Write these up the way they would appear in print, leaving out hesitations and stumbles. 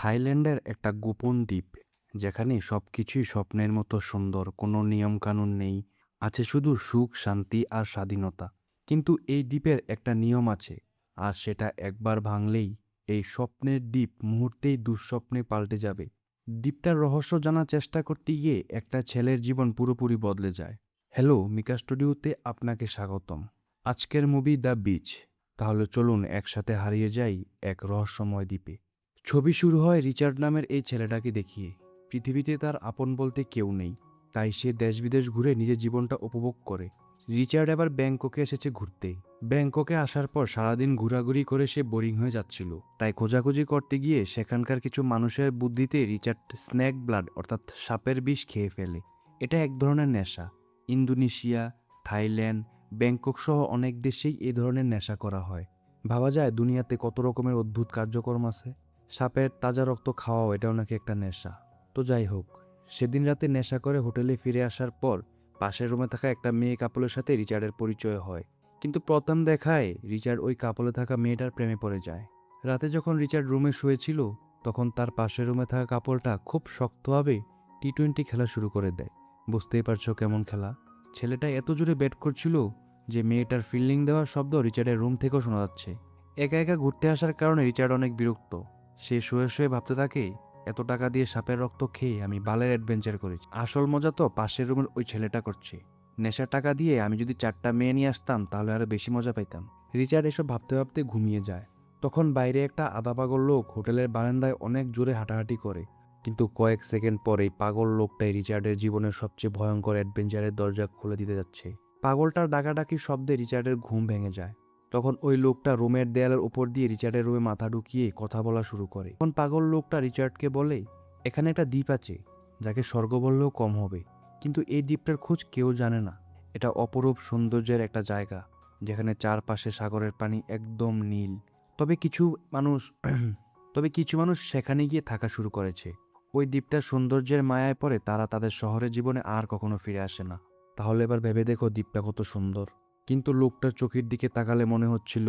থাইল্যান্ডের একটা গোপন দ্বীপ, যেখানে সবকিছুই স্বপ্নের মতো সুন্দর, কোনো নিয়মকানুন নেই, আছে শুধু সুখ, শান্তি আর স্বাধীনতা। কিন্তু এই দ্বীপের একটা নিয়ম আছে, আর সেটা একবার ভাঙলেই এই স্বপ্নের দ্বীপ মুহূর্তেই দুঃস্বপ্নে পাল্টে যাবে। দ্বীপটার রহস্য জানার চেষ্টা করতে গিয়ে একটা ছেলের জীবন পুরোপুরি বদলে যায়। হ্যালো, মিকা স্টুডিওতে আপনাকে স্বাগতম। আজকের মুভি দ্য বিচ। তাহলে চলুন একসাথে হারিয়ে যাই এক রহস্যময় দ্বীপে। ছবি শুরু হয় রিচার্ড নামের এই ছেলেটাকে দেখিয়ে। পৃথিবীতে তার আপন বলতে কেউ নেই, তাই সে দেশ বিদেশ ঘুরে নিজের জীবনটা উপভোগ করে। রিচার্ড এবার ব্যাংককে এসেছে ঘুরতে। ব্যাংককে আসার পর সারাদিন ঘোরাঘুরি করে সে বোরিং হয়ে যাচ্ছিল, তাই খোঁজাখুঁজি করতে গিয়ে সেখানকার কিছু মানুষের বুদ্ধিতে রিচার্ড স্নেক ব্লাড অর্থাৎ সাপের বিষ খেয়ে ফেলে। এটা এক ধরনের নেশা। ইন্দোনেশিয়া, থাইল্যান্ড, ব্যাংকক সহ অনেক দেশেই এই ধরনের নেশা করা হয়। ভাবা যায় দুনিয়াতে কত রকমের অদ্ভুত কার্যক্রম আছে। সাপের তাজা রক্ত খাওয়াও এটাও নাকি একটা নেশা। তো যাই হোক, সেদিন রাতে নেশা করে হোটেলে ফিরে আসার পর পাশের রুমে থাকা একটা মেয়ে কাপলের সাথে রিচার্ডের পরিচয় হয়। কিন্তু প্রথম দেখায় রিচার্ড ওই কাপলে থাকা মেয়েটার প্রেমে পড়ে যায়। রাতে যখন রিচার্ড রুমে শুয়েছিল, তখন তার পাশের রুমে থাকা কাপলটা খুব শক্তভাবে টি-20 খেলা শুরু করে দেয়। বুঝতেই পারছো কেমন খেলা। ছেলেটা এত জোরে ব্যাট করছিল যে মেয়েটার ফিল্ডিং দেওয়ার শব্দ রিচার্ডের রুম থেকেও শোনা যাচ্ছে। একা একা ঘুরতে আসার কারণে রিচার্ড অনেক বিরক্ত। সে শুয়ে শুয়ে ভাবতে থাকে, এত টাকা দিয়ে সাপের রক্ত খেয়ে আমি বালের অ্যাডভেঞ্চার করেছি, আসল মজা তো পাশের রুমের ওই ছেলেটা করছে। নেশার টাকা দিয়ে আমি যদি 4টা মেয়ে নিয়ে আসতাম তাহলে আরো বেশি মজা পাইতাম। রিচার্ড এসব ভাবতে ভাবতে ঘুমিয়ে যায়। তখন বাইরে একটা আধা পাগল লোক হোটেলের বারান্দায় অনেক জোরে হাঁটাহাঁটি করে। কিন্তু কয়েক সেকেন্ড পরেই পাগল লোকটাই রিচার্ডের জীবনের সবচেয়ে ভয়ঙ্কর অ্যাডভেঞ্চারের দরজা খুলে দিতে যাচ্ছে। পাগলটার ডাকাডাকির শব্দে রিচার্ডের ঘুম ভেঙে যায়। তখন ওই লোকটা রুমের দেয়ালের উপর দিয়ে রিচার্ডের রুমে মাথা ঢুকিয়ে কথা বলা শুরু করে। তখন পাগল লোকটা রিচার্ডকে বলে, এখানে একটা দ্বীপ আছে, যাকে স্বর্গ বললেও কম হবে, কিন্তু এই দ্বীপটার খোঁজ কেউ জানে না। এটা অপরূপ সৌন্দর্যের একটা জায়গা, যেখানে চারপাশে সাগরের পানি একদম নীল। তবে কিছু মানুষ তবে কিছু মানুষ সেখানে গিয়ে থাকা শুরু করেছে। ওই দ্বীপটার সৌন্দর্যের মায়ায় পড়ে তারা তাদের শহরের জীবনে আর কখনো ফিরে আসে না। তাহলে এবার ভেবে দেখো দ্বীপটা কত সুন্দর। কিন্তু লোকটার চোখের দিকে তাকালে মনে হচ্ছিল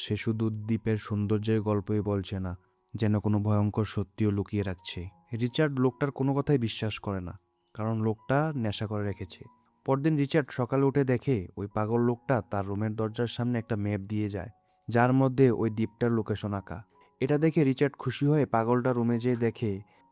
সে শুধু দ্বীপের সৌন্দর্যের গল্পই বলছে না, যেন কোনো ভয়ঙ্কর সত্যিও লুকিয়ে রাখছে। রিচার্ড লোকটার কোনো কথাই বিশ্বাস করে না, কারণ লোকটা নেশা করে রেখেছে। পরদিন রিচার্ড সকালে উঠে দেখে ওই পাগল লোকটা তার রুমের দরজার সামনে একটা ম্যাপ দিয়ে যায়, যার মধ্যে ওই দ্বীপটার লোকেশন আঁকা। এটা দেখে রিচার্ড খুশি হয়ে পাগলটা রুমে যেয়ে দেখে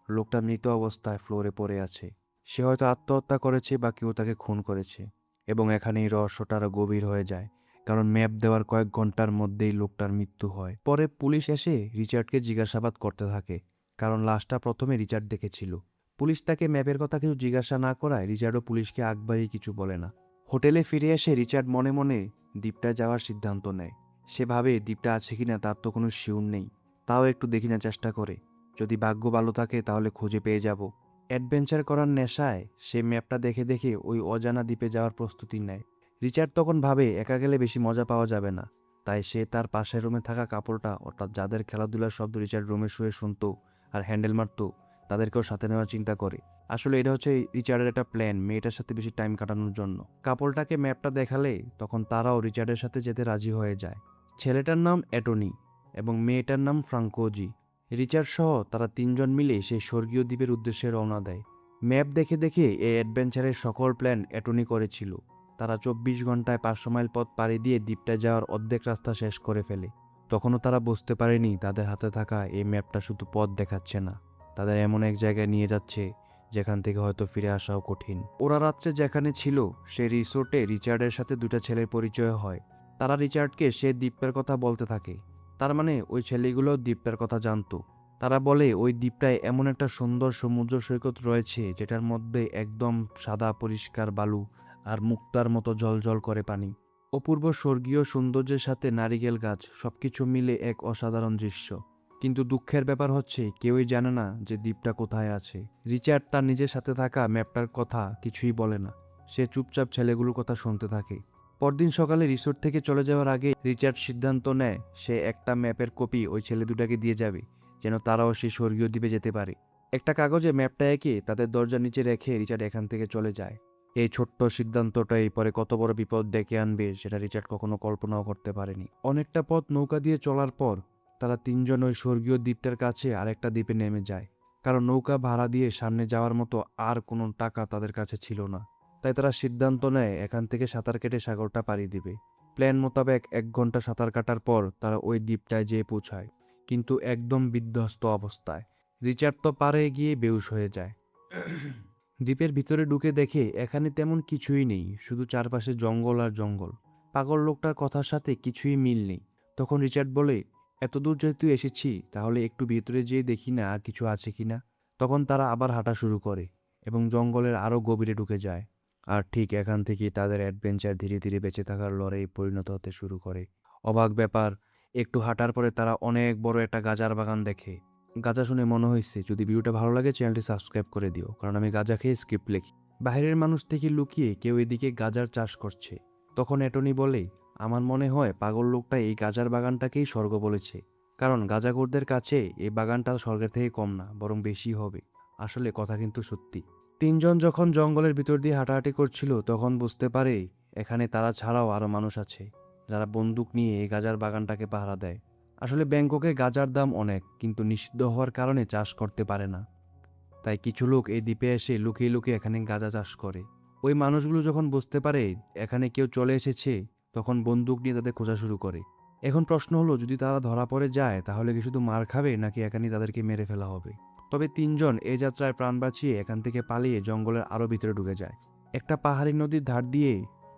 লোকটা মৃত অবস্থায় ফ্লোরে পড়ে আছে। সে হয়তো আত্মহত্যা করেছে বা কেউ তাকে খুন করেছে। এবং এখানেই রহস্যটা আরো গভীর হয়ে যায়, কারণ ম্যাপ দেওয়ার কয়েক ঘন্টার মধ্যেই লোকটার মৃত্যু হয়। পরে পুলিশ এসে রিচার্ডকে জিজ্ঞাসাবাদ করতে থাকে, কারণ লাশটা প্রথমে রিচার্ড দেখেছিল। পুলিশ তাকে ম্যাপের কথা কিছু জিজ্ঞাসা না করায় রিচার্ডও পুলিশকে আগবাড়িয়ে কিছু বলে না। হোটেলে ফিরে এসে রিচার্ড মনে মনে দ্বীপটায় যাওয়ার সিদ্ধান্ত নেয়। সে ভাবে দ্বীপটা আছে কিনা তার তো কোনো শিউর নেই, তাও একটু দেখি না চেষ্টা করে। যদি ভাগ্য ভালো থাকে তাহলে খুঁজে পেয়ে যাব। অ্যাডভেঞ্চার করার নেশায় সে ম্যাপটা দেখে দেখে ওই অজানা দ্বীপে যাওয়ার প্রস্তুতি নেয়। রিচার্ড তখন ভাবে একা গেলে বেশি মজা পাওয়া যাবে না, তাই সে তার পাশের রুমে থাকা কাপড়টা অর্থাৎ যাদের খেলাধুলার শব্দ রিচার্ড রুমে শুয়ে শুনতো আর হ্যান্ডেল মারতো, তাদেরকেও সাথে নেওয়ার চিন্তা করে। আসলে এটা হচ্ছে রিচার্ডের একটা প্ল্যান মেয়েটার সাথে বেশি টাইম কাটানোর জন্য। কাপড়টাকে ম্যাপটা দেখালে তখন তারাও রিচার্ডের সাথে যেতে রাজি হয়ে যায়। ছেলেটার নাম অ্যাটনি এবং মেয়েটার নাম ফ্রাঙ্কোজি। রিচার্ড সহ তারা 3জন মিলে সেই স্বর্গীয় দ্বীপের উদ্দেশ্যে রওনা দেয়। ম্যাপ দেখে দেখে এই অ্যাডভেঞ্চারের সকল প্ল্যান অ্যাটনি করেছিল। তারা 24 ঘন্টায় 500 মাইল পথ পাড়ি দিয়ে দ্বীপটা যাওয়ার অর্ধেক রাস্তা শেষ করে ফেলে। তখনও তারা বুঝতে পারেনি তাদের হাতে থাকা এই ম্যাপটা শুধু পথ দেখাচ্ছে না, তাদের এমন এক জায়গায় নিয়ে যাচ্ছে যেখান থেকে হয়তো ফিরে আসাও কঠিন। ওরা রাত্রে যেখানে ছিল সেই রিসোর্টে রিচার্ডের সাথে 2টা ছেলের পরিচয় হয়। তারা রিচার্ডকে সে দ্বীপটার কথা বলতে থাকে। তার মানে ওই ছেলেগুলো দ্বীপটার কথা জানতো। তারা বলে ওই দ্বীপটায় এমন একটা সুন্দর সমুদ্র সৈকত রয়েছে যেটার মধ্যে একদম সাদা পরিষ্কার বালু আর মুক্তার মতো জলজল করে পানি। অপূর্ব স্বর্গীয় সৌন্দর্যের সাথে নারিকেল গাছ, সবকিছু মিলে এক অসাধারণ দৃশ্য। কিন্তু দুঃখের ব্যাপার হচ্ছে কেউই জানে না যে দ্বীপটা কোথায় আছে। রিচার্ড তার নিজের সাথে থাকা ম্যাপটার কথা কিছুই বলে না, সে চুপচাপ ছেলেগুলোর কথা শুনতে থাকে। পরদিন সকালে রিসোর্ট থেকে চলে যাওয়ার আগে রিচার্ড সিদ্ধান্ত নেয় সে একটা ম্যাপের কপি ওই ছেলে দুটাকে দিয়ে যাবে, যেন তারাও সেই স্বর্গীয় দ্বীপে যেতে পারে। একটা কাগজে ম্যাপটা এঁকে তাদের দরজার নিচে রেখে রিচার্ড এখান থেকে চলে যায়। এই ছোট্ট সিদ্ধান্তটাই পরে কত বড় বিপদ ডেকে আনবে সেটা রিচার্ড কখনো কল্পনাও করতে পারেনি। অনেকটা পথ নৌকা দিয়ে চলার পর তারা তিনজন ওই স্বর্গীয় দ্বীপটার কাছে আরেকটা দ্বীপে নেমে যায়, কারণ নৌকা ভাড়া দিয়ে সামনে যাওয়ার মতো আর কোনো টাকা তাদের কাছে ছিল না। তাই তারা সিদ্ধান্ত নেয় এখান থেকে সাঁতার কেটে সাগরটা পাড়ি দিবে। প্ল্যান মোতাবেক 1 ঘন্টা সাঁতার কাটার পর তারা ওই দ্বীপটায় যেয়ে পৌঁছায়, কিন্তু একদম বিধ্বস্ত অবস্থায়। রিচার্ড তো পাড়ে গিয়ে বেহুশ হয়ে যায়। দ্বীপের ভিতরে ঢুকে দেখে এখানে তেমন কিছুই নেই, শুধু চারপাশে জঙ্গল আর জঙ্গল। পাগল লোকটার কথার সাথে কিছুই মিল নেই। তখন রিচার্ড বলে, এত দূর যেহেতু এসেছি তাহলে একটু ভিতরে যেয়ে দেখি না আর কিছু আছে কিনা। তখন তারা আবার হাঁটা শুরু করে এবং জঙ্গলের আরও গভীরে ঢুকে যায়। আর ঠিক এখান থেকেই তাদের অ্যাডভেঞ্চার ধীরে ধীরে বেঁচে থাকার লড়াই পরিণত হতে শুরু করে। অবাক ব্যাপার, একটু হাঁটার পরে তারা অনেক বড় একটা গাঁজার বাগান দেখে। গাঁজা শুনে মনে হয়েছে যদি ভিডিওটা ভালো লাগে চ্যানেলটি সাবস্ক্রাইব করে দিও, কারণ আমি গাঁজা খেয়ে স্ক্রিপ্ট লিখি। বাইরের মানুষ থেকে লুকিয়ে কেউ এদিকে গাঁজার চাষ করছে। তখন অ্যাটর্নি বলে, আমার মনে হয় পাগল লোকটা এই গাঁজার বাগানটাকেই স্বর্গ বলেছে, কারণ গাঁজাখোরদের কাছে এই বাগানটা স্বর্গের থেকে কম না, বরং বেশি হবে। আসলে কথা কিন্তু সত্যি। তিনজন যখন জঙ্গলের ভিতর দিয়ে হাঁটাহাঁটি করছিল তখন বুঝতে পারে এখানে তারা ছাড়াও আরও মানুষ আছে, যারা বন্দুক নিয়ে এই গাঁজার বাগানটাকে পাহারা দেয়। আসলে ব্যাংককে গাঁজার দাম অনেক, কিন্তু নিষিদ্ধ হওয়ার কারণে চাষ করতে পারে না। তাই কিছু লোক এই দ্বীপে এসে লুকিয়ে লুকিয়ে এখানে গাঁজা চাষ করে। ওই মানুষগুলো যখন বুঝতে পারে এখানে কেউ চলে এসেছে, তখন বন্দুক নিয়ে তাদের খোঁজা শুরু করে। এখন প্রশ্ন হলো, যদি তারা ধরা পড়ে যায় তাহলে কি শুধু মার খাবে নাকি এখানেই তাদেরকে মেরে ফেলা হবে? তবে তিনজন এই যাত্রায় প্রাণ বাঁচিয়ে এখান থেকে পালিয়ে জঙ্গলের আরও ভিতরে ঢুকে যায়। একটা পাহাড়ি নদীর ধার দিয়ে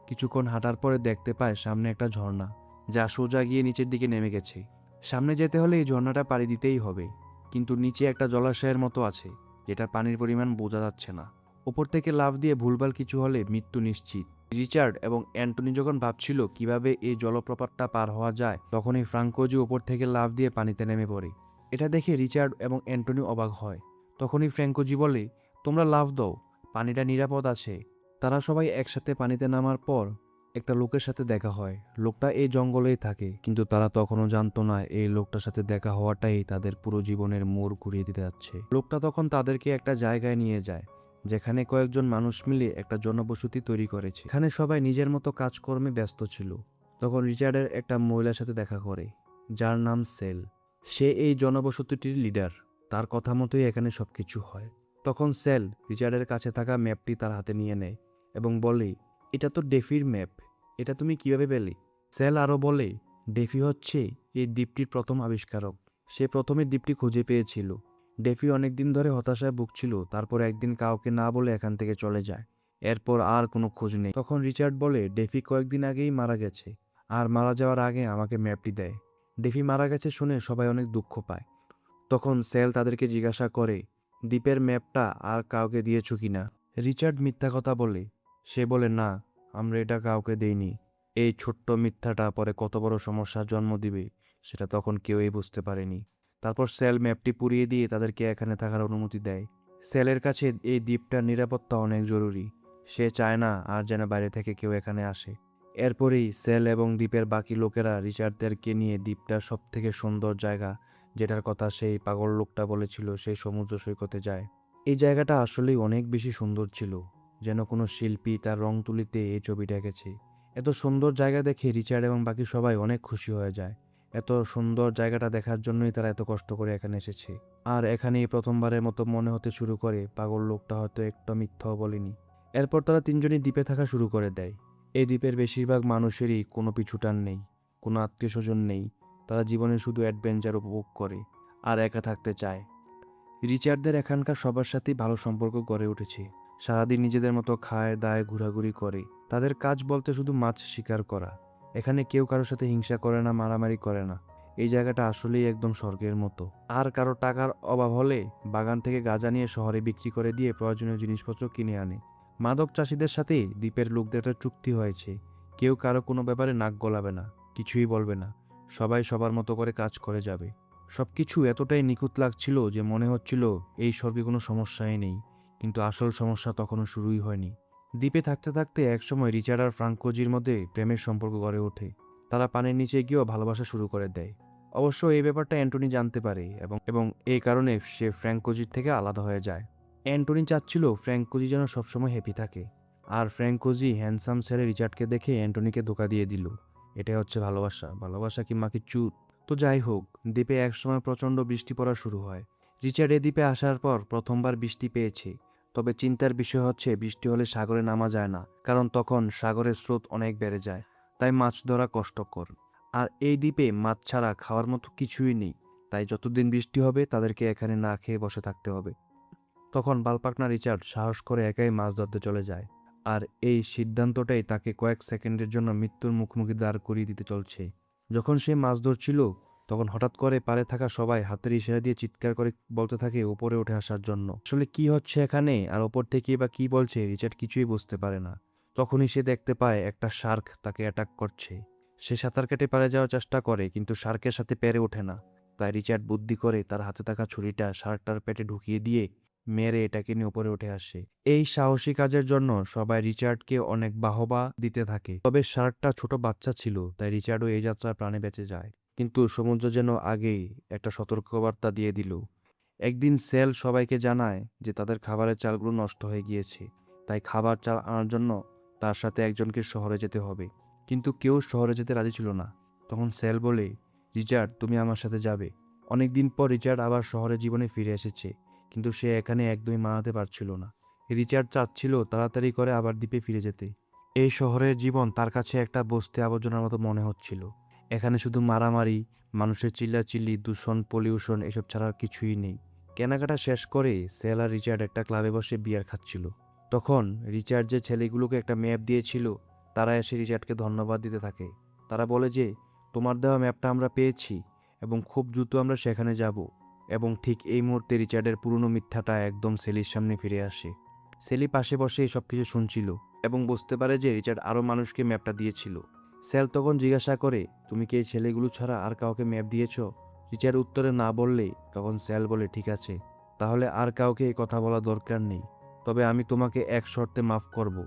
কিছুক্ষণ হাঁটার পরে দেখতে পায় সামনে একটা ঝর্ণা, যা সোজা গিয়ে নিচের দিকে নেমে গেছে। সামনে যেতে হলে এই ঝর্ণাটা পাড়ি দিতেই হবে, কিন্তু নিচে একটা জলাশয়ের মতো আছে, যেটার পানির পরিমাণ বোঝা যাচ্ছে না। ওপর থেকে লাফ দিয়ে ভুলভাল কিছু হলে মৃত্যু নিশ্চিত। রিচার্ড এবং অ্যান্টনি যখন ভাবছিল কিভাবে এই জলপ্রপাতটা পার হওয়া যায়, তখনই ফ্রাঙ্কোজি ওপর থেকে লাফ দিয়ে পানিতে নেমে পড়ে। এটা দেখে রিচার্ড এবং অ্যান্টনি অবাক হয়। তখনই ফ্র্যাঙ্কোজি বলে, তোমরা লাফ দাও, পানিটা নিরাপদ আছে। তারা সবাই একসাথে পানিতে নামার পর একটা লোকের সাথে দেখা হয়। লোকটা এই জঙ্গলেই থাকে, কিন্তু তারা তখনও জানতো না এই লোকটার সাথে দেখা হওয়াটাই তাদের পুরো জীবনের মোড় ঘুরিয়ে দিতে যাচ্ছে। লোকটা তখন তাদেরকে একটা জায়গায় নিয়ে যায়, যেখানে কয়েকজন মানুষ মিলে একটা জনবসতি তৈরি করেছে। এখানে সবাই নিজের মতো কাজকর্মে ব্যস্ত ছিল। তখন রিচার্ডের একটা মহিলার সাথে দেখা করে, যার নাম সেল। সে এই জনবসতিটির লিডার। তার কথা মতোই এখানে সবকিছু হয়। তখন সেল রিচার্ডের কাছে থাকা ম্যাপটি তার হাতে নিয়ে নেয় এবং বলে, এটা তো ডেফির ম্যাপ, এটা তুমি কিভাবে পেলে? সেল আরও বলে, ডেফি হচ্ছে এই দ্বীপটির প্রথম আবিষ্কারক। সে প্রথমে দ্বীপটি খুঁজে পেয়েছিল। ডেফি অনেকদিন ধরে হতাশায় ভুগছিল, তারপর একদিন কাউকে না বলে এখান থেকে চলে যায়। এরপর আর কোনো খোঁজ নেই। তখন রিচার্ড বলে, ডেফি কয়েকদিন আগেই মারা গেছে, আর মারা যাওয়ার আগে আমাকে ম্যাপটি দেয়। ডেফি মারা গেছে শুনে সবাই অনেক দুঃখ পায়। তখন সেল তাদেরকে জিজ্ঞাসা করে, দ্বীপের ম্যাপটা আর কাউকে দিয়েছ কিনা? রিচার্ড মিথ্যা কথা বলে। সে বলে, না, আমরা এটা কাউকে দেইনি। এই ছোট্ট মিথ্যাটা পরে কত বড় সমস্যার জন্ম দিবে সেটা তখন কেউই বুঝতে পারেনি। তারপর সেল ম্যাপটি পুড়িয়ে দিয়ে তাদেরকে এখানে থাকার অনুমতি দেয়। সেলের কাছে এই দ্বীপটার নিরাপত্তা অনেক জরুরি। সে চায় না আর যেন বাইরে থেকে কেউ এখানে আসে। এরপরেই সেল এবং দ্বীপের বাকি লোকেরা রিচার্ডদেরকে নিয়ে দ্বীপটার সবথেকে সুন্দর জায়গা, যেটার কথা সেই পাগল লোকটা বলেছিল, সেই সমুদ্র সৈকতে যায়। এই জায়গাটা আসলেই অনেক বেশি সুন্দর ছিল, যেন কোনো শিল্পী তার রং তুলিতে এই ছবিটা এঁকেছে। এত সুন্দর জায়গা দেখে রিচার্ড এবং বাকি সবাই অনেক খুশি হয়ে যায়। এত সুন্দর জায়গাটা দেখার জন্যই তারা এত কষ্ট করে এখানে এসেছে। আর এখানেই প্রথমবারের মতো মনে হতে শুরু করে পাগল লোকটা হয়তো একটা মিথ্যাও বলেনি। এরপর তারা তিনজনই দ্বীপে থাকা শুরু করে দেয়। এই দ্বীপের বেশিরভাগ মানুষেরই কোনো পিছুটান নেই, কোনো আত্মীয় স্বজন নেই। তারা জীবনে শুধু অ্যাডভেঞ্চার উপভোগ করে আর একা থাকতে চায়। রিচার্ডদের এখানকার সবার সাথেই ভালো সম্পর্ক গড়ে উঠেছে। সারাদিন নিজেদের মতো খায় দায় ঘোরাঘুরি করে। তাদের কাজ বলতে শুধু মাছ শিকার করা। এখানে কেউ কারোর সাথে হিংসা করে না, মারামারি করে না। এই জায়গাটা আসলেই একদম স্বর্গের মতো। আর কারো টাকার অভাব হলে বাগান থেকে গাঁজা নিয়ে শহরে বিক্রি করে দিয়ে প্রয়োজনীয় জিনিসপত্র কিনে আনে। মাদক চাষিদের সাথে দ্বীপের লোকদের একটা চুক্তি হয়েছে, কেউ কারো কোনো ব্যাপারে নাক গলাবে না, কিছুই বলবে না। সবাই সবার মতো করে কাজ করে যাবে। সবকিছু এতটাই নিখুঁত লাগছিল যে মনে হচ্ছিল এই স্বর্গে কোনো সমস্যাই নেই। কিন্তু আসল সমস্যা তখনও শুরুই হয়নি। দ্বীপে থাকতে থাকতে একসময় রিচার্ড আর ফ্রাঙ্কোজির মধ্যে প্রেমের সম্পর্ক গড়ে ওঠে। তারা পানির নিচে গিয়েও ভালোবাসা শুরু করে দেয়। অবশ্য এই ব্যাপারটা অ্যান্টনি জানতে পারে এবং এই কারণে সে ফ্র্যাঙ্কোজির থেকে আলাদা হয়ে যায়। অ্যান্টনি চাচ্ছিল ফ্র্যাঙ্কোজি যেন সবসময় হ্যাপি থাকে। আর ফ্র্যাঙ্কোজি হ্যান্ডসাম ছেলে রিচার্ডকে দেখে অ্যান্টনিকে ধোকা দিয়ে দিল। এটাই হচ্ছে ভালোবাসা। ভালোবাসা কি মাকে চুত? তো যাই হোক, দ্বীপে একসময় প্রচণ্ড বৃষ্টি পড়া শুরু হয়। রিচার্ড এ দ্বীপে আসার পর প্রথমবার বৃষ্টি পেয়েছে। তবে চিন্তার বিষয় হচ্ছে বৃষ্টি হলে সাগরে নামা যায় না, কারণ তখন সাগরের স্রোত অনেক বেড়ে যায়, তাই মাছ ধরা কষ্টকর। আর এই দ্বীপে মাছ ছাড়া খাওয়ার মতো কিছুই নেই, তাই যতদিন বৃষ্টি হবে তাদেরকে এখানে না খেয়ে বসে থাকতে হবে। তখন বালপাকনা রিচার্ড সাহস করে একাই মাছ ধরতে চলে যায়। আর এই সিদ্ধান্তটাই তাকে কয়েক সেকেন্ডের জন্য মৃত্যুর মুখোমুখি দাঁড় করিয়ে দিতে চলছে। যখন সে মাছ ধরছিল, তখন হঠাৎ করে পাড়ে থাকা সবাই হাতের ইশারা দিয়ে চিৎকার করে বলতে থাকে উপরে উঠে আসার জন্য। আসলে কি হচ্ছে এখানে আর ওপর থেকে বা কি বলছে রিচার্ড কিছুই বুঝতে পারে না। তখনই সে দেখতে পায় একটা শার্ক তাকে অ্যাটাক করছে। সে সাঁতার কেটে পাড়ে যাওয়ার চেষ্টা করে, কিন্তু শার্কের সাথে পেরে ওঠে না। তাই রিচার্ড বুদ্ধি করে তার হাতে থাকা ছুরিটা শার্কটার পেটে ঢুকিয়ে দিয়ে মেরে এটাকে নিয়ে উপরে উঠে আসে। এই সাহসী কাজের জন্য সবাই রিচার্ডকে অনেক বাহবা দিতে থাকে। তবে শার্কটা ছোট বাচ্চা ছিল, তাই রিচার্ডও এই যাত্রায় প্রাণে বেঁচে যায়। কিন্তু সমুদ্র যেন আগেই একটা সতর্কবার্তা দিয়ে দিল। একদিন সেল সবাইকে জানায় যে তাদের খাবারের চালগুলো নষ্ট হয়ে গিয়েছে, তাই খাবার চাল আনার জন্য তার সাথে একজনকে শহরে যেতে হবে। কিন্তু কেউ শহরে যেতে রাজি ছিল না। তখন সেল বলে, রিচার্ড তুমি আমার সাথে যাবে। অনেকদিন পর রিচার্ড আবার শহরে জীবনে ফিরে এসেছে, কিন্তু সে এখানে একদমই মানাতে পারছিল না। রিচার্ড চাচ্ছিল তাড়াতাড়ি করে আবার দ্বীপে ফিরে যেতে। এই শহরের জীবন তার কাছে একটা বস্তি আবর্জনার মতো মনে হচ্ছিল। এখানে শুধু মারামারি, মানুষের চিল্লাচিল্লি, দূষণ, পলিউশন এসব ছাড়া আর কিছুই নেই। কেনাকাটা শেষ করে সেল আর রিচার্ড একটা ক্লাবে বসে বিয়ার খাচ্ছিল। তখন রিচার্ড যে ছেলেগুলোকে একটা ম্যাপ দিয়েছিল, তারা এসে রিচার্ডকে ধন্যবাদ দিতে থাকে। তারা বলে যে তোমার দেওয়া ম্যাপটা আমরা পেয়েছি এবং খুব দ্রুত আমরা সেখানে যাব। এবং ঠিক এই মুহূর্তে রিচার্ডের পুরনো মিথ্যাটা একদম সেলির সামনে ফিরে আসে। সেলি পাশে বসে সব কিছু শুনছিল এবং বুঝতে পারে যে রিচার্ড আরও মানুষকে ম্যাপটা দিয়েছিল। সেল তখন জিজ্ঞাসা করে, তুমি কি এই ছেলেগুলো ছাড়া আর কাউকে ম্যাপ দিয়েছ? রিচার্ড উত্তরে না বললে তখন সেল বলে, ঠিক আছে, তাহলে আর কাউকে এই কথা বলা দরকার নেই। তবে আমি তোমাকে এক শর্তে মাফ করব।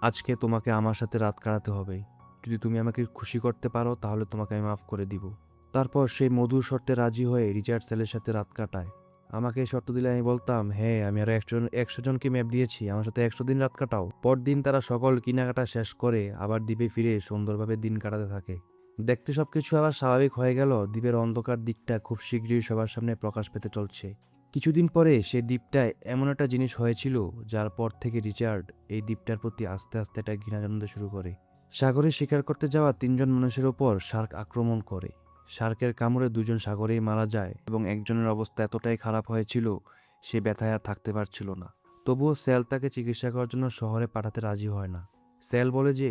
আজকে তোমাকে আমার সাথে রাত কাটাতে হবে। যদি তুমি আমাকে খুশি করতে পারো তাহলে তোমাকে আমি মাফ করে দিব। তারপর সেই মধুর শর্তে রাজি হয়ে রিচার্ড সেলের সাথে রাত কাটায়। আমাকে এই শর্ত দিলে আমি বলতাম, হ্যাঁ আমি আরো 100 জনকে ম্যাপ দিয়েছি, আমার সাথে 100 দিন রাত কাটাও। পরদিন তারা সকল কেনাকাটা শেষ করে আবার দ্বীপে ফিরে সুন্দরভাবে দিন কাটাতে থাকে। দেখতে সবকিছু আবার স্বাভাবিক হয়ে গেল। দ্বীপের অন্ধকার দিকটা খুব শীঘ্রই সবার সামনে প্রকাশ পেতে চলছে। কিছুদিন পরে সে দ্বীপটায় এমন একটা জিনিস হয়েছিল যার পর থেকে রিচার্ড এই দ্বীপটার প্রতি আস্তে আস্তে একটা ঘৃণা জন্মাতে শুরু করে। সাগরে শিকার করতে যাওয়া 3জন মানুষের ওপর শার্ক আক্রমণ করে। শার্কের কামড়ে 2জন সাগরেই মারা যায় এবং একজনের অবস্থা এতটাই খারাপ হয়েছিল সে ব্যথায় আর থাকতে পারছিল না। তবুও সেল তাকে চিকিৎসা করার জন্য শহরে পাঠাতে রাজি হয় না। সেল বলে যে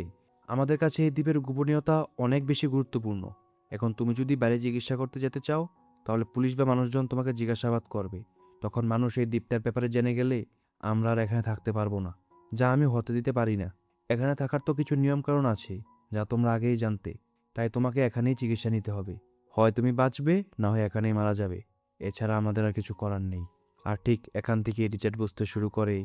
আমাদের কাছে এই দ্বীপের গোপনীয়তা অনেক বেশি গুরুত্বপূর্ণ। এখন তুমি যদি বাইরে চিকিৎসা করতে যেতে চাও তাহলে পুলিশ বা মানুষজন তোমাকে জিজ্ঞাসাবাদ করবে। তখন মানুষ এই দ্বীপটার ব্যাপারে জেনে গেলে আমরা আর এখানে থাকতে পারবো না, যা আমি হতে দিতে পারি না। এখানে থাকার তো কিছু নিয়মকানুন আছে যা তোমরা আগেই জানতে, তাই তোমাকে এখানেই চিকিৎসা নিতে হবে। হয় তুমি বাঁচবে, না হয় এখানেই মারা যাবে। এছাড়া আমাদের আর কিছু করার নেই। আর ঠিক এখান থেকে রিচার্ড বুঝতে শুরু করে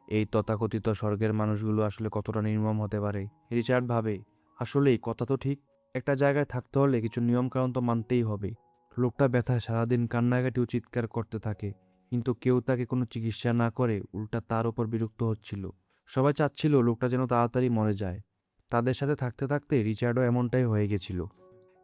এই তথাকথিত স্বর্গের মানুষগুলো আসলে কতটা নির্মম হতে পারে। রিচার্ড ভাবে, আসলেই কথা তো ঠিক, একটা জায়গায় থাকতে হলে কিছু নিয়মকানুন তো মানতেই হবে। লোকটা ব্যথায় সারাদিন কান্নাকাটি ও চিৎকার করতে থাকে, কিন্তু কেউ তাকে কোনো চিকিৎসা না করে উল্টা তার উপর বিরক্ত হচ্ছিল। সবাই চাচ্ছিল লোকটা যেন তাড়াতাড়ি মরে যায়। তাদের সাথে থাকতে থাকতে রিচার্ডও এমনটাই হয়ে গেছিল।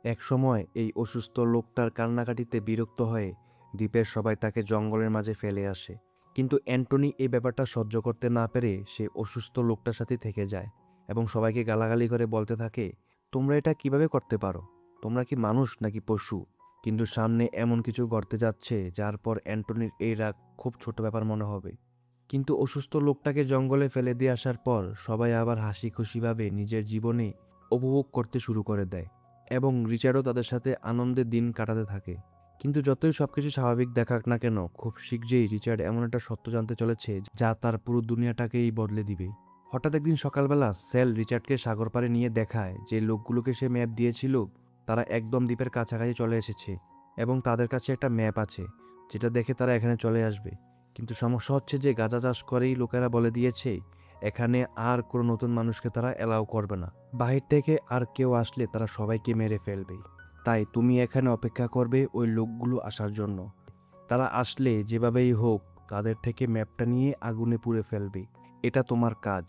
এক সময় এই অসুস্থ লোকটার কান্নাকাটিতে বিরক্ত হয়ে দ্বীপের সবাই তাকে জঙ্গলের মাঝে ফেলে আসে। কিন্তু অ্যান্টনি এই ব্যাপারটা সহ্য করতে না পেরে সে অসুস্থ লোকটার সাথে থেকে যায় এবং সবাইকে গালাগালি করে বলতে থাকে, তোমরা এটা কিভাবে করতে পারো? তোমরা কি মানুষ নাকি পশু? কিন্তু সামনে এমন কিছু ঘটতে যাচ্ছে যার পর অ্যান্টনির এই রাগ খুব ছোট ব্যাপার মনে হবে। কিন্তু অসুস্থ লোকটাকে জঙ্গলে ফেলে দিয়ে আসার পর সবাই আবার হাসি খুশিভাবে নিজের জীবনে উপভোগ করতে শুরু করে দেয় এবং রিচার্ডও তাদের সাথে আনন্দে দিন কাটাতে থাকে। কিন্তু যতই সবকিছু স্বাভাবিক দেখাক না কেন, খুব শীঘ্রই রিচার্ড এমন একটা সত্য জানতে চলেছে যা তার পুরো দুনিয়াটাকেই বদলে দিবে। হঠাৎ একদিন সকালবেলা সেল রিচার্ডকে সাগর পাড়ে নিয়ে দেখায় যে লোকগুলোকে সে ম্যাপ দিয়েছিল তারা একদম দ্বীপের কাছাকাছি চলে এসেছে এবং তাদের কাছে একটা ম্যাপ আছে যেটা দেখে তারা এখানে চলে আসবে। কিন্তু সমস্যা হচ্ছে যে গাঁজা চাষ করেই লোকেরা বলে দিয়েছে এখানে আর কোনো নতুন মানুষকে তারা অ্যালাউ করবে না। বাহির থেকে আর কেউ আসলে তারা সবাইকে মেরে ফেলবে। তাই তুমি এখানে অপেক্ষা করবে ওই লোকগুলো আসার জন্য। তারা আসলে যেভাবেই হোক তাদের থেকে ম্যাপটা নিয়ে আগুনে পুড়ে ফেলবে। এটা তোমার কাজ।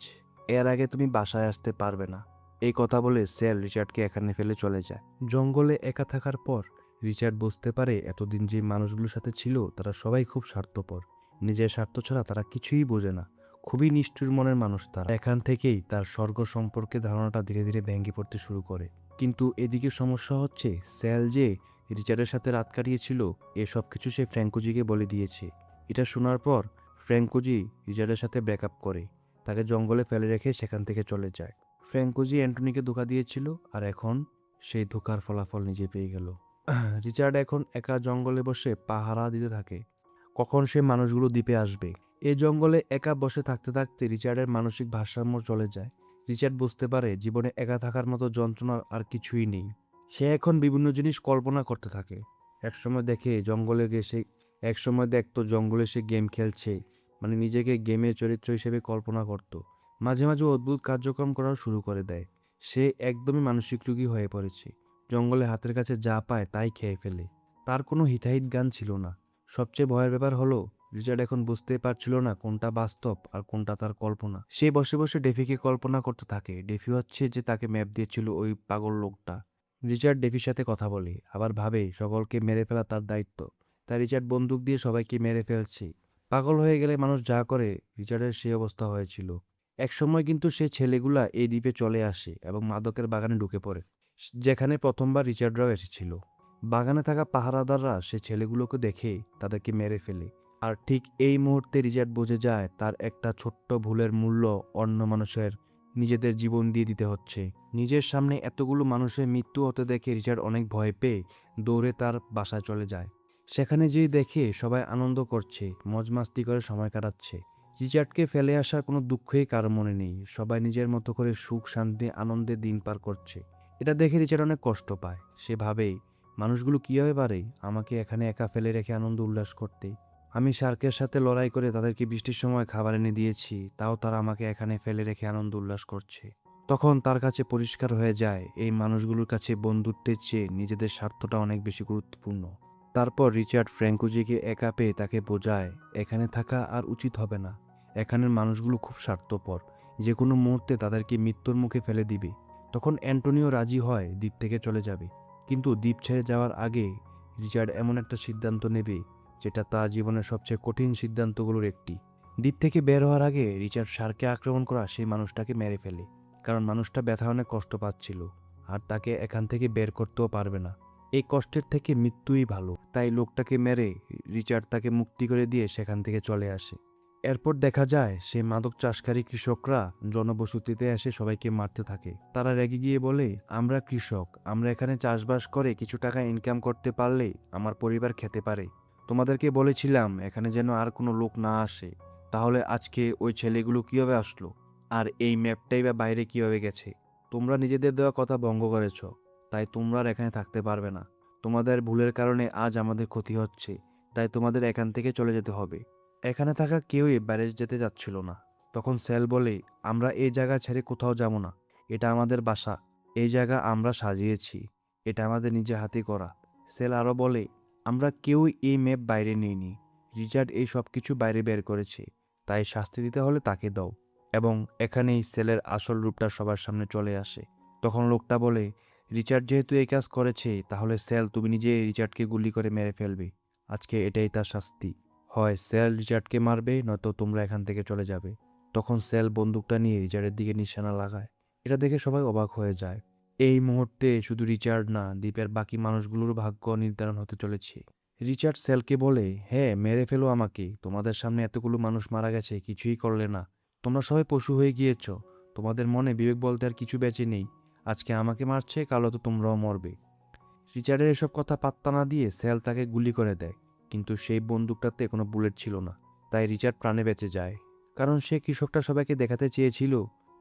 এর আগে তুমি বাসায় আসতে পারবে না। এই কথা বলে সেল রিচার্ডকে এখানে ফেলে চলে যায়। জঙ্গলে একা থাকার পর রিচার্ড বুঝতে পারে এতদিন যে মানুষগুলোর সাথে ছিল তারা সবাই খুব স্বার্থপর, নিজের স্বার্থ ছাড়া তারা কিছুই বোঝে না, খুবই নিষ্ঠুর মনের মানুষ তারা। এখান থেকেই তার স্বর্গ সম্পর্কে ধারণাটা ধীরে ধীরে ভেঙে পড়তে শুরু করে। কিন্তু এদিকে সমস্যা হচ্ছে, স্যাল যে রিচার্ডের সাথে রাত কাটিয়েছিল এসব কিছু সে ফ্র্যাঙ্কোজিকে বলে দিয়েছে। এটা শোনার পর ফ্র্যাঙ্কোজি রিচার্ডের সাথে ব্রেকআপ করে, তাকে জঙ্গলে ফেলে রেখে সেখান থেকে চলে যায়। ফ্র্যাঙ্কোজি অ্যান্টনিকে ধোঁকা দিয়েছিল, আর এখন সেই ধোঁকার ফলাফল নিজে পেয়ে গেল। রিচার্ড এখন একা জঙ্গলে বসে পাহারা দিতে থাকে, কখন সে মানুষগুলো দ্বীপে আসবে। এই জঙ্গলে একা বসে থাকতে থাকতে রিচার্ডের মানসিক ভারসাম্য চলে যায়। রিচার্ড বুঝতে পারে জীবনে একা থাকার মতো যন্ত্রণা আর কিছুই নেই। সে এখন বিভিন্ন জিনিস কল্পনা করতে থাকে। একসময় দেখে জঙ্গলে গেছে, একসময় দেখতো জঙ্গলে সে গেম খেলছে, মানে নিজেকে গেমের চরিত্র হিসেবে কল্পনা করত। মাঝে মাঝে অদ্ভুত কার্যক্রম করাও শুরু করে দেয়। সে একদমই মানসিক রোগী হয়ে পড়েছে, জঙ্গলে হাতের কাছে যা পায় তাই খেয়ে ফেলে। তার কোনো হিতাহিত জ্ঞান ছিল না। সবচেয়ে ভয়ের ব্যাপার হলো, রিচার্ড এখন বুঝতে পারছিল না কোনটা বাস্তব আর কোনটা তার কল্পনা। সে বসে বসে ডেফিকে কল্পনা করতে থাকে। ডেফি হচ্ছে যে তাকে ম্যাপ দিয়েছিল ওই পাগল লোকটা। রিচার্ড ডেফির সাথে কথা বলে, আবার ভাবে সকলকে মেরে ফেলা তার দায়িত্ব। তাই রিচার্ড বন্দুক দিয়ে সবাইকে মেরে ফেলছে। পাগল হয়ে গেলে মানুষ যা করে, রিচার্ডের সেই অবস্থা হয়েছিল। একসময় কিন্তু সে ছেলেগুলা এই দ্বীপে চলে আসে এবং মাদকের বাগানে ঢুকে পড়ে, যেখানে প্রথমবার রিচার্ডরাও এসেছিল। বাগানে থাকা পাহারাদাররা সে ছেলেগুলোকে দেখে তাদেরকে মেরে ফেলে। আর ঠিক এই মুহূর্তে রিচার্ড বুঝে যায় তার একটা ছোট্ট ভুলের মূল্য অন্য মানুষের নিজেদের জীবন দিয়ে দিতে হচ্ছে। নিজের সামনে এতগুলো মানুষের মৃত্যু হতে দেখে রিচার্ড অনেক ভয় পেয়ে দৌড়ে তার বাসায় চলে যায়। সেখানে যেই দেখে সবাই আনন্দ করছে, মজমাস্তি করে সময় কাটাচ্ছে। রিচার্ডকে ফেলে আসার কোনো দুঃখই কারো মনে নেই, সবাই নিজের মতো করে সুখ শান্তি আনন্দে দিন পার করছে। এটা দেখে রিচার্ড অনেক কষ্ট পায়। সে ভাবে, মানুষগুলো কীভাবে পারে আমাকে এখানে একা ফেলে রেখে আনন্দ উল্লাস করতে? আমি শার্কের সাথে লড়াই করে তাদেরকে বৃষ্টির সময় খাবার এনে দিয়েছি, তাও তারা আমাকে এখানে ফেলে রেখে আনন্দ উল্লাস করছে। তখন তার কাছে পরিষ্কার হয়ে যায় এই মানুষগুলোর কাছে বন্ধুত্বের চেয়ে নিজেদের স্বার্থটা অনেক বেশি গুরুত্বপূর্ণ। তারপর রিচার্ড ফ্র্যাঙ্কোজিকে একা পেয়ে তাকে বোঝায় এখানে থাকা আর উচিত হবে না। এখানের মানুষগুলো খুব স্বার্থপর, যে কোনো মুহূর্তে তাদেরকে মৃত্যুর মুখে ফেলে দিবে। তখন অ্যান্টোনিও রাজি হয় দ্বীপ থেকে চলে যাবে। কিন্তু দ্বীপ ছেড়ে যাওয়ার আগে রিচার্ড এমন একটা সিদ্ধান্ত নেবে যেটা তার জীবনের সবচেয়ে কঠিন সিদ্ধান্তগুলোর একটি। দ্বীপ থেকে বের হওয়ার আগে রিচার্ড শার্কে আক্রমণ করা সেই মানুষটাকে মেরে ফেলে, কারণ মানুষটা ব্যথা অনেক কষ্ট পাচ্ছিল আর তাকে এখান থেকে বের করতেও পারবে না। এই কষ্টের থেকে মৃত্যুই ভালো। তাই লোকটাকে মেরে রিচার্ড তাকে মুক্তি করে দিয়ে সেখান থেকে চলে আসে। এরপর দেখা যায় সে মাদক চাষকারী কৃষকরা জনবসতিতে এসে সবাইকে মারতে থাকে। তারা রেগে গিয়ে বলে, আমরা কৃষক, আমরা এখানে চাষবাস করে কিছু টাকা ইনকাম করতে পারলে আমার পরিবার খেতে পারে। তোমাদেরকে বলেছিলাম এখানে যেন আর কোনো লোক না আসে, তাহলে আজকে ওই ছেলেগুলো কীভাবে আসলো? আর এই ম্যাপটাই বা বাইরে কীভাবে গেছে? তোমরা নিজেদের দেওয়া কথা ভঙ্গ করেছ, তাই তোমরা আর এখানে থাকতে পারবে না। তোমাদের ভুলের কারণে আজ আমাদের ক্ষতি হচ্ছে, তাই তোমাদের এখান থেকে চলে যেতে হবে। এখানে থাকা কেউই বাইরে যেতে যাচ্ছিল না। তখন স্যাল বলে, আমরা এই জায়গা ছেড়ে কোথাও যাব না। এটা আমাদের বাসা, এই জায়গা আমরা সাজিয়েছি, এটা আমাদের নিজে হাতে করা। স্যাল আরও বলে, আমরা কেউই এই ম্যাপ বাইরে নিইনি। রিচার্ড এই সব কিছু বাইরে বের করেছে, তাই শাস্তি দিতে হলে তাকে দাও। এবং এখানেই স্যালের আসল রূপটা সবার সামনে চলে আসে। তখন লোকটা বলে, রিচার্ড যেহেতু এই কাজ করেছে, তাহলে স্যাল তুমি নিজে রিচার্ডকে গুলি করে মেরে ফেলবে। আজকে এটাই তার শাস্তি। হয় স্যাল রিচার্ডকে মারবে, নয়তো তোমরা এখান থেকে চলে যাবে। তখন স্যাল বন্দুকটা নিয়ে রিচার্ডের দিকে নিশানা লাগায়। এটা দেখে সবাই অবাক হয়ে যায়। এই মুহূর্তে শুধু রিচার্ড না, দ্বীপের বাকি মানুষগুলোর ভাগ্য নির্ধারণ হতে চলেছে। রিচার্ড স্যালকে বলে, হ্যাঁ মেরে ফেলো আমাকে, তোমাদের সামনে এতগুলো মানুষ মারা গেছে, কিছুই করলে না। তোমরা সবাই পশু হয়ে গিয়েছ, তোমাদের মনে বিবেক বলতে আর কিছু বেঁচে নেই। আজকে আমাকে মারছে, কাল তো তোমরাও মরবে। রিচার্ডের এসব কথা পাত্তা না দিয়ে স্যাল তাকে গুলি করে দেয়, কিন্তু সেই বন্দুকটাতে কোনো বুলেট ছিল না। তাই রিচার্ড প্রাণে বেঁচে যায়, কারণ সে কৃষকটা সবাইকে দেখাতে চেয়েছিল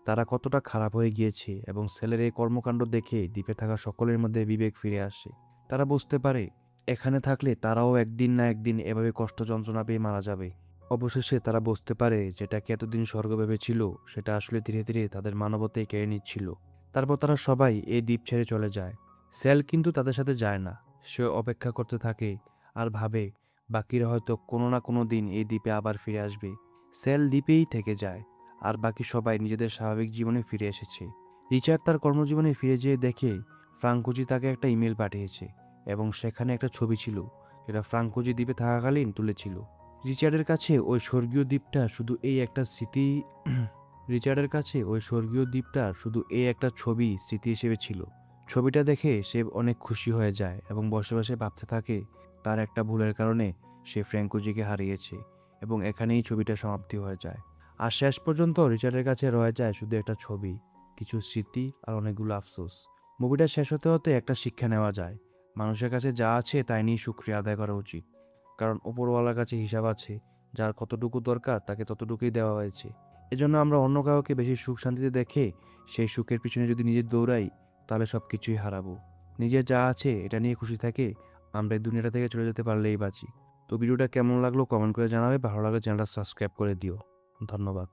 তারা কতটা খারাপ হয়ে গিয়েছে। এবং স্যালের এই কর্মকাণ্ড দেখে দ্বীপে থাকা সকলের মধ্যে বিবেক ফিরে আসে। তারা বুঝতে পারে এখানে থাকলে তারাও একদিন না একদিন এভাবে কষ্ট যন্ত্রণা পেয়ে মারা যাবে। অবশেষে তারা বুঝতে পারে যেটাকে এতদিন স্বর্গ ভেবেছিল সেটা আসলে ধীরে ধীরে তাদের মানবতাই কেড়ে নিচ্ছিল। তারপর তারা সবাই এই দ্বীপ ছেড়ে চলে যায়। স্যাল কিন্তু তাদের সাথে যায় না। সে অপেক্ষা করতে থাকে আর ভাবে বাকিরা হয়তো কোনো না কোনো দিন এই দ্বীপে আবার ফিরে আসবে। স্যাল দ্বীপেই থেকে যায়, আর বাকি সবাই নিজেদের স্বাভাবিক জীবনে ফিরে এসেছে। রিচার্ড তার কর্মজীবনে ফিরে যেয়ে দেখে ফ্রাঙ্কোজি তাকে একটা ইমেল পাঠিয়েছে। এবং সেখানে একটা ছবি ছিল যেটা ফ্রাঙ্কোজি দ্বীপে থাকাকালীন তুলেছিল। রিচার্ডের কাছে ওই স্বর্গীয় দ্বীপটা শুধু এই একটা স্মৃতি রিচার্ডের কাছে ওই স্বর্গীয় দ্বীপটা শুধু এই একটা স্মৃতি হিসেবে ছিল। ছবিটা দেখে সে অনেক খুশি হয়ে যায় এবং বসে বসে ভাবতে থাকে তার একটা ভুলের কারণে সে ফ্র্যাঙ্কোজিকে হারিয়েছে, এবং এখানেই ছবিটা সমাপ্তি হয়ে যায়। আর শেষ পর্যন্ত রিচার্ডের কাছে রয়ে যায় শুধু একটা ছবি, কিছু স্মৃতি আর অনেকগুলো আফসোস। মুভিটা শেষ হতে হতে একটা শিক্ষা নেওয়া যায়, মানুষের কাছে যা আছে তাই নিয়ে শুকরিয়া আদায় করা উচিত, কারণ ওপরওয়ালার কাছে হিসাব আছে, যার কতটুকু দরকার তাকে ততটুকুই দেওয়া হয়েছে। এজন্য আমরা অন্য কাউকে বেশি সুখ শান্তিতে দেখে সেই সুখের পিছনে যদি নিজে দৌড়াই, তাহলে সব কিছুই হারাবো। নিজের যা আছে এটা নিয়ে খুশি থাকে আমরা এই দুনিয়াটা থেকে চলে যেতে পারলেই বাঁচি। তো ভিডিওটা কেমন লাগলো কমেন্ট করে জানাবে, ভালো লাগলে চ্যানেলটা সাবস্ক্রাইব করে দিও। ধন্যবাদ।